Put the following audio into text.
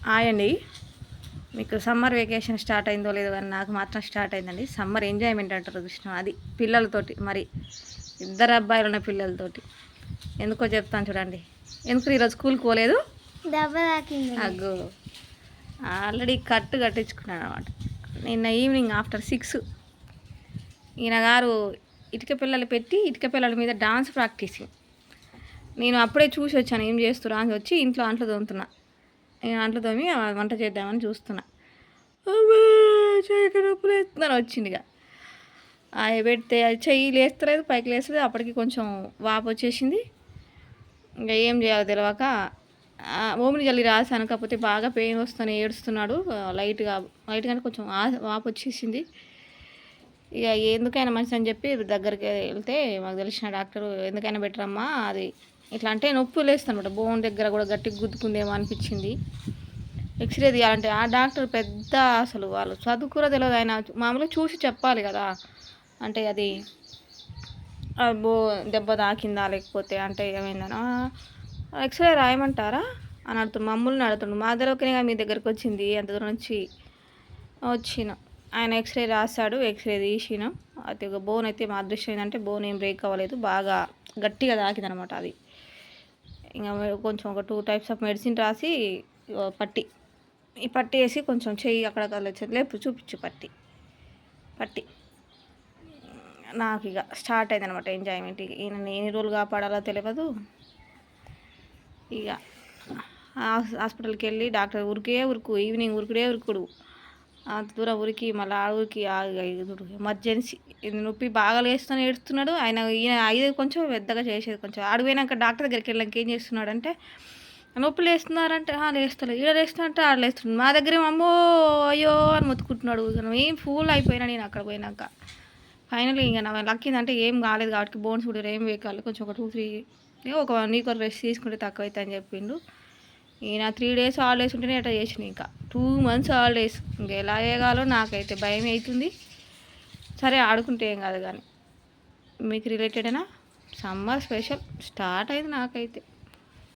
Hi అండి. మీకు summer vacation start అయిందో లేదో కానీ నాకు మాత్రం స్టార్ట్ అయిందండి. సమ్మర్ ఎంజాయ్మెంట్ అంటారు చూసినాం, అది పిల్లలతోటి. మరి ఇద్దరు అబ్బాయిలు ఉన్న పిల్లలతోటి ఎందుకో చెప్తాను చూడండి. ఎందుకు ఈరోజు స్కూల్కి పోలేదు? దెబ్బ తాకింది. అగ్గో ఆల్రెడీ కట్టు కట్టించుకున్నాను అనమాట. నిన్న ఈవినింగ్ ఆఫ్టర్ 6 ఈయన గారు ఇటుక పిల్లలు పెట్టి ఇటుక పిల్లల మీద డాన్స్ ప్రాక్టీస్. నేను అప్పుడే చూసి వచ్చాను ఏం చేస్తున్నా అని. వచ్చి ఇంట్లో అంట్లు తోముతున్నా. నేను అంట్లు తోమి వంట చేద్దామని చూస్తున్నా. చెయ్యి నొప్పులు వేస్తున్నాను వచ్చింది. ఇక అవి పెడితే అది చెయ్యి లేస్తలేదు, పైకి లేస్తలేదు. అప్పటికి కొంచెం వాపు వచ్చేసింది. ఇంకా ఏం చేయాలో తెలియక ఓమిని జల్లి రాసాను. కాకపోతే బాగా పెయిన్ వస్తూనే ఏడుస్తున్నాడు. లైట్గా అంటే కొంచెం వాపు వచ్చేసింది. ఇక ఎందుకైనా మంచిది అని చెప్పి దగ్గరికి వెళ్తే మాకు తెలిసిన డాక్టర్ ఎందుకైనా బెటర్ అమ్మా, అది ఇట్లా అంటే నొప్పి లేస్తుంది అనమాట. బోన్ దగ్గర కూడా గట్టిగా గుద్దుకుందేమో అనిపించింది. ఎక్స్రే తీయాలంటే ఆ డాక్టర్ పెద్ద, అసలు వాళ్ళు చదువుకురా తెలియదు. ఆయన మామూలుగా చూసి చెప్పాలి కదా. అంటే అది దెబ్బ తాకిందా లేకపోతే అంటే ఏమైందనా ఎక్స్రే రాయమంటారా అని అడుగుతుంది. మమ్మల్ని అడుగుతుండు. మా దగ్గరకే మీ దగ్గరికి వచ్చింది, అంత దూరం నుంచి వచ్చిన. ఆయన ఎక్స్రే రాశాడు, ఎక్స్రే తీసినాం. అయితే ఒక బోన్ అయితే మా అదృష్టం ఏంటంటే బోన్ ఏం బ్రేక్ అవ్వలేదు, బాగా గట్టిగా తాకిందనమాట. అది ఇంకా కొంచెం ఒక 2 టైప్స్ ఆఫ్ మెడిసిన్ రాసి పట్టి ఈ పట్టి వేసి కొంచెం చెయ్యి అక్కడ లేపు చూపించు పట్టి నాకు ఇక స్టార్ట్ అయింది అనమాట ఎంజాయ్మెంట్. ఈయన ఎన్ని రోజులు కాపాడాలో తెలియదు. ఇక హాస్పిటల్కి వెళ్ళి డాక్టర్ ఉరుకు ఈవినింగ్ ఉరుకుడు అంత దూరం ఉరికి మళ్ళీ ఆ ఊరికి ఎమర్జెన్సీ నొప్పి బాగా లేస్తూనే ఏడుస్తున్నాడు. ఈయన ఐదు కొంచెం పెద్దగా చేసేది కొంచెం ఆడిపోయినాక డాక్టర్ దగ్గరికి వెళ్ళాక ఏం చేస్తున్నాడు అంటే నొప్పి లేస్తున్నారంటే లేస్తలేదు, ఈడ లేస్తున్నట్టే ఆడ లేస్తున్నాడు. మా దగ్గర అమ్మో అయ్యో అని మొత్తుకుంటున్నాడు. ఏం ఫూల్ అయిపోయినా నేను అక్కడ పోయినాక. ఫైనల్లీ ఇంకా నా లక్కిందంటే ఏం కాలేదు కాబట్టి బోన్స్ కూడా ఏం వేయకాలి, కొంచెం ఒక 2-3 ఒక 1 వీక్ రెస్ట్ తీసుకుంటే తక్కువ అవుతుంది అని చెప్పిండు. ఈయన 3 డేస్ హాలిడేస్ ఉంటేనే అట్లా చేసిన. ఇంకా 2 months హాలిడేస్ ఇంకా ఎలా వేయగాలో నాకైతే భయం అవుతుంది. సరే ఆడుకుంటే ఏం కాదు కానీ మీకు రిలేటెడేనా సమ్మర్ స్పెషల్ స్టార్ట్ అయింది నాకైతే.